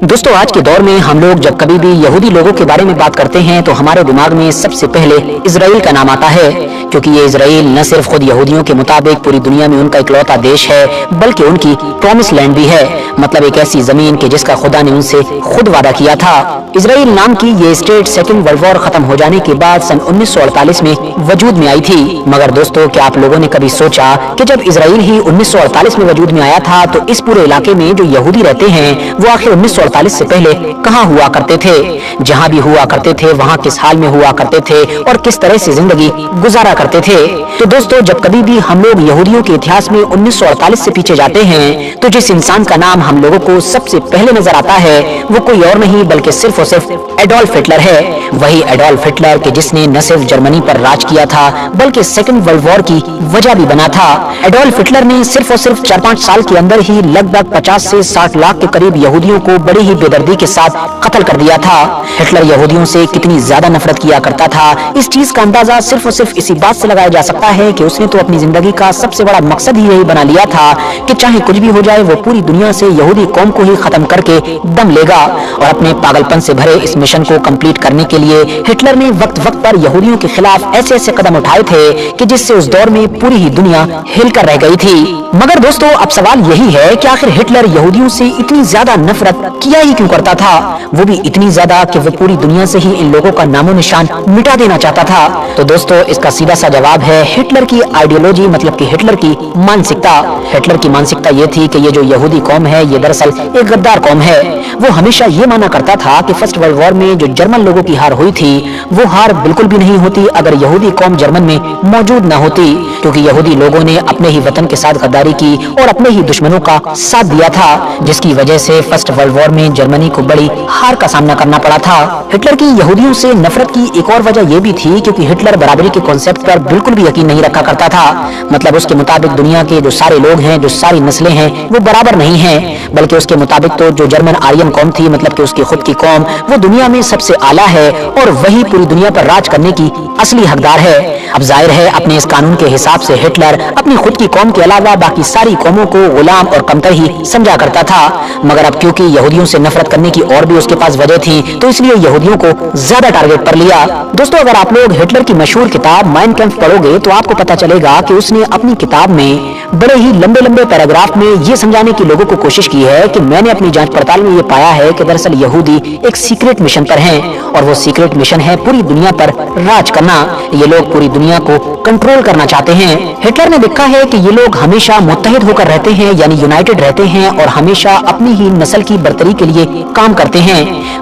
दोस्तों आज के दौर में हम लोग जब कभी भी यहूदी लोगों के बारे में बात करते हैं तो हमारे दिमाग में सबसे पहले इजराइल का नाम आता है, क्योंकि ये इजराइल न सिर्फ खुद यहूदियों के मुताबिक पूरी दुनिया में उनका इकलौता देश है, बल्कि उनकी प्रॉमिस लैंड भी है। मतलब एक ऐसी जमीन कि जिसका खुदा ने उनसे खुद वादा किया था। इजराइल नाम की ये स्टेट सेकेंड वर्ल्ड वॉर खत्म हो जाने के बाद सन 1948 में वजूद में आई थी। मगर दोस्तों, क्या आप लोगों ने कभी सोचा कि जब इजराइल ही 1948 में वजूद में आया था तो इस पूरे इलाके में जो यहूदी रहते हैं वो आखिर 1948 से पहले कहाँ हुआ करते थे? जहाँ भी हुआ करते थे वहाँ किस हाल में हुआ करते थे और किस तरह से जिंदगी गुजारा करते थे? तो दोस्तों, जब कभी भी हम लोग यहूदियों के इतिहास में 1948 से पीछे जाते हैं तो जिस इंसान का नाम हम लोगों को सबसे पहले नजर आता है वो कोई और नहीं बल्कि सिर्फ और सिर्फ एडोल्फ हिटलर है। वही एडोल्फ हिटलर के जिसने न सिर्फ जर्मनी पर राज किया था बल्कि सेकेंड वर्ल्ड वॉर की वजह भी बना था। एडोल्फ हिटलर ने सिर्फ और सिर्फ 4-5 साल के अंदर ही लगभग 50 से 60 लाख के करीब यहूदियों को बड़ी ही बेदर्दी के साथ कत्ल कर दिया था। हिटलर यहूदियों से कितनी ज्यादा नफरत किया करता था, इस चीज का अंदाजा सिर्फ और सिर्फ इसी बात से लगाया जा सकता है कि उसने तो अपनी जिंदगी का सबसे बड़ा मकसद ही यही बना लिया था कि चाहे कुछ भी हो जाए वो पूरी दुनिया से यहूदी कौम को ही खत्म करके दम लेगा। और अपने पागलपन से भरे इस मिशन को कंप्लीट करने के लिए हिटलर ने वक्त वक्त पर यहूदियों के खिलाफ ऐसे ऐसे कदम उठाए थे कि जिससे उस दौर में पूरी ही दुनिया हिलकर रह गई थी। मगर दोस्तों, अब सवाल यही है कि आखिर हिटलर यहूदियों से इतनी ज्यादा नफरत किया ही क्यों करता था? वो भी इतनी ज्यादा कि वो पूरी दुनिया से ही इन लोगों का नामो निशान मिटा देना चाहता था। तो दोस्तों, इसका सीधा सा जवाब है हिटलर की आइडियोलॉजी, मतलब कि हिटलर की मानसिकता। हिटलर की मानसिकता ये थी कि ये जो यहूदी कौम है ये दरअसल एक गद्दार कौम है। वो हमेशा ये माना करता था कि फर्स्ट वर्ल्ड वॉर में जो जर्मन लोगों की हार हुई थी वो हार बिल्कुल भी नहीं होती अगर यहूदी कौम जर्मन में मौजूद न होती, क्योंकि यहूदी लोगों ने अपने ही वतन के साथ गद्दारी की और अपने ही दुश्मनों का साथ दिया था, जिसकी वजह से फर्स्ट वर्ल्ड वॉर में जर्मनी को बड़ी हार का सामना करना पड़ा था। हिटलर की यहूदियों से नफरत की एक और वजह यह भी थी क्योंकि हिटलर बराबरी के कॉन्सेप्ट पर बिल्कुल भी यकीन नहीं रखा करता था। मतलब उसके मुताबिक दुनिया के जो सारे लोग हैं, जो सारी नस्लें हैं वो बराबर नहीं हैं, बल्कि उसके मुताबिक तो जो जर्मन आर्यन कौम थी, मतलब कि उसकी खुद की कौम, वो दुनिया में सबसे आला है और वही पूरी दुनिया पर राज करने की असली हकदार है। अब जाहिर है अपने इस कानून के हिसाब से हिटलर अपनी खुद की कौम के अलावा बाकी सारी कौमों को गुलाम और कमतर ही समझा करता था। मगर अब क्योंकि यहूदियों से नफरत करने की और भी उसके पास वजह थी तो इसलिए यहूदियों को ज्यादा टारगेट पर लिया। दोस्तों, अगर आप लोग हिटलर की मशहूर किताब माइन कैम्फ पढ़ोगे तो आपको पता चलेगा कि उसने अपनी किताब में बड़े ही लंबे लंबे पैराग्राफ में ये समझाने की लोगों को कोशिश की है कि मैंने अपनी जांच पड़ताल में ये पाया है कि दरअसल यहूदी एक सीक्रेट मिशन पर हैं और वो सीक्रेट मिशन है पूरी दुनिया पर राज करना। ये लोग पूरी दुनिया को कंट्रोल करना चाहते हैं। हिटलर ने देखा है कि ये लोग हमेशा मुत्तहिद होकर रहते हैं, यानी यूनाइटेड रहते हैं और हमेशा अपनी ही नस्ल की बरतरी के लिए काम करते हैं।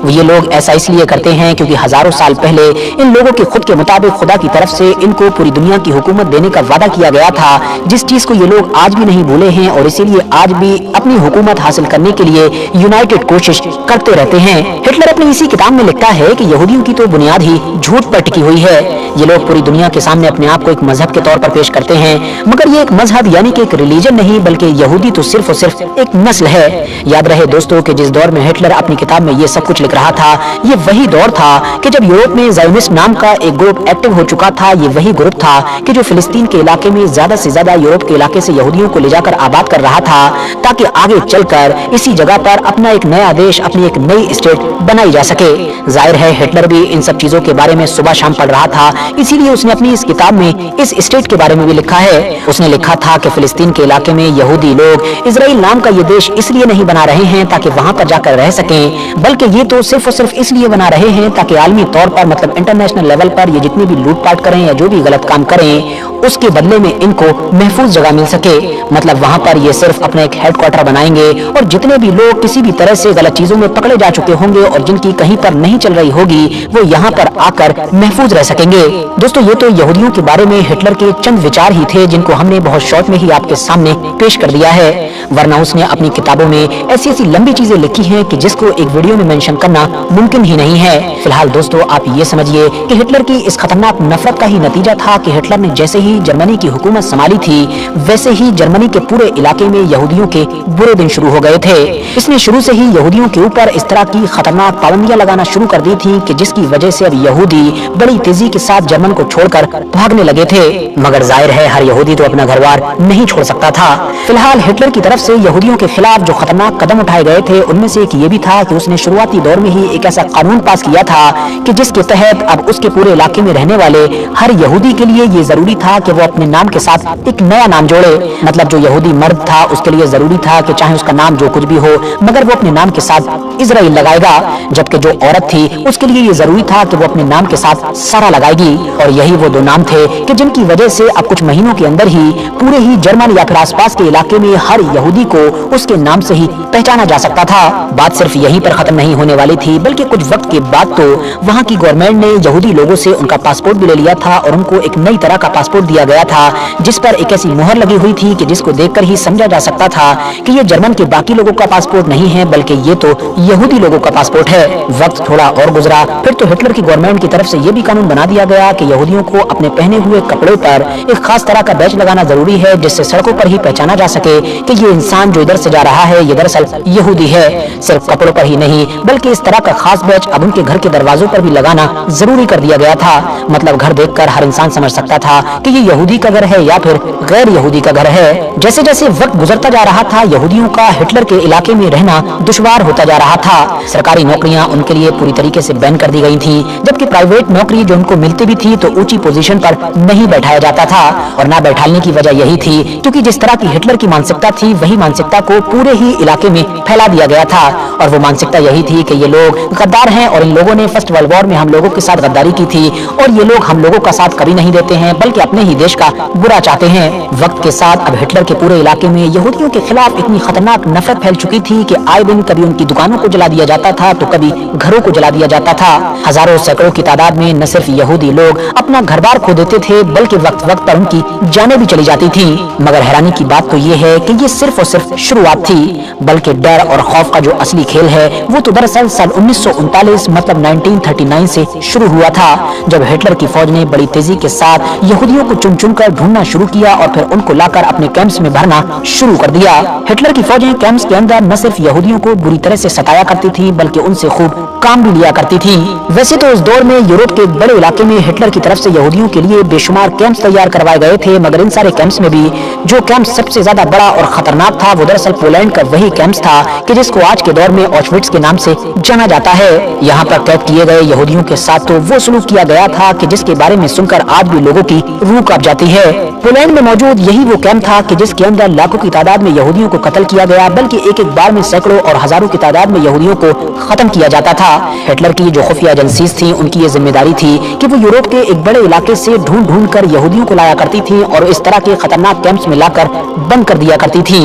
ये लोग ऐसा इसलिए करते हैं क्योंकि हजारों साल पहले इन लोगों के खुद के मुताबिक खुदा की तरफ से इनको पूरी दुनिया की हुकूमत देने का वादा किया गया था, जिस चीज को ये लोग आज भी नहीं भूले हैं और इसीलिए आज भी अपनी हुकूमत हासिल करने के लिए यूनाइटेड कोशिश करते रहते हैं। हिटलर अपनी इसी किताब में लिखता है कि यहूदियों की तो बुनियाद ही झूठ पर टिकी हुई है। ये लोग पूरी दुनिया के सामने अपने आप को एक मजहब के तौर पर पेश करते हैं, मगर ये एक मजहब यानी कि एक रिलीजन नहीं बल्कि यहूदी तो सिर्फ और सिर्फ एक नस्ल है। याद रहे दोस्तों कि जिस दौर में हिटलर अपनी किताब में ये सब कुछ लिख रहा था ये वही दौर था कि जब यूरोप में ज़ायोनिस्ट नाम का एक ग्रुप एक्टिव हो चुका था। ये वही ग्रुप था कि जो फिलिस्तीन के इलाके में ज्यादा से ज्यादा यूरोप के इलाके से यहूदियों को ले जाकर आबाद कर रहा था ताकि आगे चलकर इसी जगह पर अपना एक नया देश, अपनी एक नई स्टेट बनाई जा सके। जाहिर है हिटलर भी इन सब चीजों के बारे में सुबह शाम पढ़ रहा था, इसीलिए उसने अपनी इस किताब में इस स्टेट के बारे में भी लिखा है। उसने लिखा था कि फिलिस्तीन के इलाके में यहूदी लोग इजराइल नाम का ये देश इसलिए नहीं बना रहे हैं ताकि वहां पर जाकर रह सकें, बल्कि ये तो सिर्फ और सिर्फ इसलिए बना रहे हैं ताकि आलमी तौर पर, मतलब इंटरनेशनल लेवल पर ये जितनी भी लूटपाट करें या जो भी गलत काम करें उसके बदले में इनको महफूज जगह मिल सके। मतलब वहां पर ये सिर्फ अपना एक हेडक्वार्टर बनाएंगे और जितने भी लोग किसी भी तरह से गलत चीजों में पकड़े जा चुके होंगे और जिनकी कहीं पर नहीं चल रही होगी वो यहाँ पर आकर महफूज रह सकेंगे। दोस्तों, ये तो यहूदियों के बारे में हिटलर के चंद विचार ही थे जिनको हमने बहुत शॉर्ट में ही आपके सामने पेश कर दिया है, वरना उसने अपनी किताबों में ऐसी ऐसी लंबी चीजें लिखी हैं कि जिसको एक वीडियो में मेंशन करना मुमकिन ही नहीं है। फिलहाल दोस्तों, आप ये समझिए कि हिटलर की इस खतरनाक नफरत का ही नतीजा था कि हिटलर ने जैसे ही जर्मनी की हुकूमत संभाली थी वैसे ही जर्मनी के पूरे इलाके में यहूदियों के बुरे दिन शुरू हो गए थे। इसने शुरू से ही यहूदियों के ऊपर इस तरह की खतरनाक पाबंदियां लगाना शुरू कर दी थी कि जिसकी वजह से अब यहूदी बड़ी तेजी के साथ जर्मन को छोड़कर भागने लगे थे। मगर जाहिर है हर यहूदी तो अपना घरबार नहीं छोड़ सकता था। फिलहाल हिटलर की तरफ से यहूदियों के खिलाफ जो खतरनाक कदम उठाए गए थे उनमें से एक ये भी था कि उसने शुरुआती दौर में ही एक ऐसा कानून पास किया था कि जिसके तहत अब उसके पूरे इलाके में रहने वाले हर यहूदी के लिए ये जरूरी था कि वो अपने नाम के साथ एक नया नाम जोड़े। मतलब जो यहूदी मर्द था उसके लिए जरूरी था कि चाहे उसका नाम जो कुछ भी हो मगर वो अपने नाम के साथ इजराइल लगाएगा, जबकि जो औरत थी उसके लिए ये जरूरी था कि वो अपने नाम के साथ सारा लगाएगी। और यही वो दो नाम थे कि जिनकी वजह से अब कुछ महीनों के अंदर ही पूरे ही जर्मन या फिर आसपास के इलाके में हर यहूदी को उसके नाम से ही पहचाना जा सकता था। बात सिर्फ यहीं पर खत्म नहीं होने वाली थी, बल्कि कुछ वक्त के बाद तो वहाँ की गवर्नमेंट ने यहूदी लोगों से उनका पासपोर्ट भी ले लिया था और उनको एक नई तरह का पासपोर्ट दिया गया था जिस पर एक ऐसी मुहर लगी हुई थी कि जिसको देखकर ही समझा जा सकता था कि ये जर्मन के बाकी लोगों का पासपोर्ट नहीं है बल्कि ये तो यहूदी लोगों का पासपोर्ट है। वक्त थोड़ा और गुजरा, फिर तो हिटलर की गवर्नमेंट की तरफ से ये भी कानून बना दिया गया कि यहूदियों को अपने पहने हुए कपड़े पर एक खास तरह का बैच लगाना जरूरी है जिससे सड़कों पर ही पहचाना जा सके कि ये इंसान जो इधर से जा रहा है ये दरअसल यहूदी है। सिर्फ कपड़ों पर ही नहीं बल्कि इस तरह का खास बैच अब उनके घर के दरवाजों पर भी लगाना जरूरी कर दिया गया था। मतलब घर देखकर हर इंसान समझ सकता था कि ये यहूदी का घर है या फिर गैर यहूदी का घर है। जैसे जैसे वक्त गुजरता जा रहा था यहूदियों का हिटलर के इलाके में रहना दुश्वार होता जा रहा था। सरकारी नौकरियां उनके लिए पूरी तरीके से बैन कर दी गई थी, जबकि प्राइवेट नौकरी जो उनको मिलती भी थी तो ऊंची पोजीशन पर नहीं बैठाया जाता था। और ना बैठाने की वजह यही थी क्योंकि जिस तरह की हिटलर की मानसिकता थी वही मानसिकता को पूरे ही इलाके में फैला दिया गया था। और वो मानसिकता यही थी कि ये लोग गद्दार हैं और इन लोगों ने फर्स्ट वर्ल्ड वॉर में हम लोगों के साथ गद्दारी की थी और ये लोग हम लोगों का साथ कभी नहीं देते हैं बल्कि अपने ही देश का बुरा चाहते हैं। वक्त के साथ अब हिटलर के पूरे इलाके में यहूदियों के खिलाफ इतनी खतरनाक नफरत फैल चुकी थी कि आए दिन कभी उनकी दुकानों को जला दिया जाता था तो कभी घरों को जला दिया जाता था। हजारों सैकड़ों की तादाद में न सिर्फ यहूदी लोग अपना घर बार खो देते थे बल्कि वक्त वक्त पर उनकी जानें भी चली जाती थी। मगर हैरानी की बात तो ये है कि ये सिर्फ और सिर्फ शुरुआत थी, बल्कि डर और खौफ का जो असली खेल है वो तो दरअसल साल 1939 मतलब 1939 से शुरू हुआ था, जब हिटलर की फौज ने बड़ी तेजी के साथ यहूदियों को चुन चुन कर ढूंढना शुरू किया और फिर उनको लाकर अपने कैंप्स में भरना शुरू कर दिया। हिटलर की फौजें कैंप्स के अंदर न सिर्फ यहूदियों को बुरी तरह से सताया करती थी बल्कि उनसे खूब काम भी लिया करती थी। वैसे तो उस दौर में यूरोप के एक बड़े इलाके में हिटलर की तरफ से यहूदियों के लिए बेशुमार कैंप्स तैयार करवाए गए थे, मगर इन सारे कैंप्स में भी जो कैंप सबसे ज्यादा बड़ा और खतरनाक था वो दरअसल पोलैंड का वही कैंप्स था कि जिसको आज के दौर में ऑशविट्ज के नाम से जाना जाता है। यहाँ पर कैद किए गए यहूदियों के साथ तो वो सलूक किया गया था कि जिसके बारे में सुनकर आज भी लोगों की रूह कांप जाती है। पोलैंड में मौजूद यही वो कैंप था कि जिसके अंदर लाखों की तादाद में यहूदियों को कत्ल किया गया, बल्कि एक एक बार में सैकड़ों और हजारों की तादाद में यहूदियों को खत्म किया जाता था। हिटलर की जो खुफिया एजेंसीज थी उनकी ये जिम्मेदारी थी कि वो यूरोप के एक बड़े इलाके से ढूंढ ढूंढ कर यहूदियों को लाया करती थी और इस तरह के खतरनाक कैंप्स में लाकर बंद कर दिया करती थी।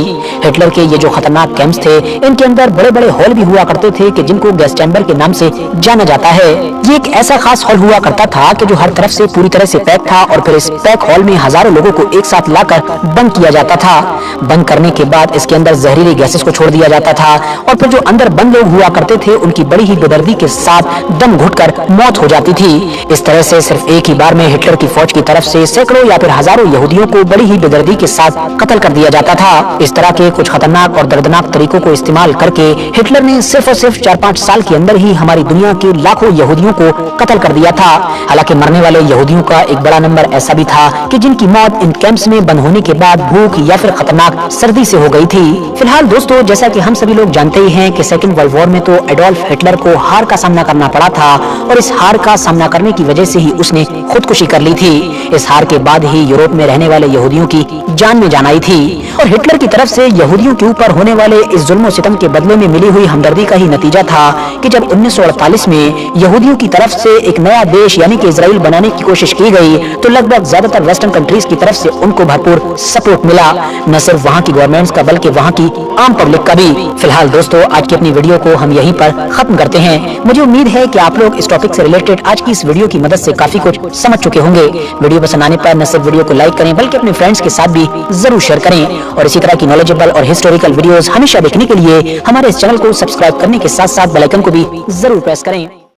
हिटलर के ये जो खतरनाक कैंप्स थे इनके अंदर बड़े बड़े हॉल भी हुआ करते थे कि जिनको गैस चैम्बर के नाम से जाना जाता है। ये एक ऐसा खास हॉल हुआ करता था कि जो हर तरफ से पूरी तरह से पैक था और फिर इस पैक हॉल में हजारों लोगों को एक साथ लाकर बंद किया जाता था। बंद करने के बाद इसके अंदर जहरीली गैसेस को छोड़ दिया जाता था और फिर जो अंदर बंद लोग हुआ करते थे उनकी बड़ी ही बेदर्दी के साथ दम घुटकर मौत हो जाती थी। इस तरह से सिर्फ एक ही बार में हिटलर की फौज की तरफ से सैकड़ों या फिर हजारों यहूदियों को बड़ी ही बेदर्दी के साथ कत्ल कर दिया जाता था। इस तरह के कुछ खतरनाक और दर्दनाक तरीकों को इस्तेमाल करके हिटलर ने सिर्फ और सिर्फ 4-5 साल के अंदर ही हमारी दुनिया के लाखों यहूदियों को कत्ल कर दिया था। हालांकि मरने वाले यहूदियों का एक बड़ा नंबर ऐसा भी था कि जिनकी मौत इन कैंप्स में बंद होने के बाद भूख या फिर खतरनाक सर्दी से हो गई थी। फिलहाल दोस्तों, जैसा कि हम सभी लोग जानते ही हैं कि सेकेंड वर्ल्ड वॉर में तो एडोल्फ हिटलर को हार का सामना करना पड़ा था और इस हार का सामना करने की वजह से ही उसने खुदकुशी कर ली थी। इस हार के बाद ही यूरोप में रहने वाले यहूदियों की जान में जान आई थी और हिटलर की तरफ से यहूदियों के ऊपर होने वाले इस जुल्म और सितम के बदले में मिली हुई हमदर्दी का ही नतीजा था कि जब 1948 में यहूदियों की तरफ से एक नया देश यानी कि इजराइल बनाने की कोशिश की गई तो लगभग ज्यादातर वेस्टर्न कंट्रीज की तरफ से उनको भरपूर सपोर्ट मिला, न सिर्फ वहाँ की गवर्नमेंट्स का बल्कि वहाँ की आम पब्लिक का भी। फिलहाल दोस्तों, आज की अपनी वीडियो को हम यहीं पर खत्म करते हैं। मुझे उम्मीद है कि आप लोग इस टॉपिक से रिलेटेड आज की इस वीडियो की मदद से काफी कुछ समझ चुके होंगे। वीडियो पसंद आने पर न सिर्फ वीडियो को लाइक करें बल्कि अपने फ्रेंड्स के साथ भी जरूर शेयर करें और इसी तरह की नॉलेजेबल और हिस्टोरिकल वीडियोस हमेशा देखने के लिए हमारे इस चैनल को सब्सक्राइब करने के साथ साथ बेल आइकन को भी जरूर प्रेस करें।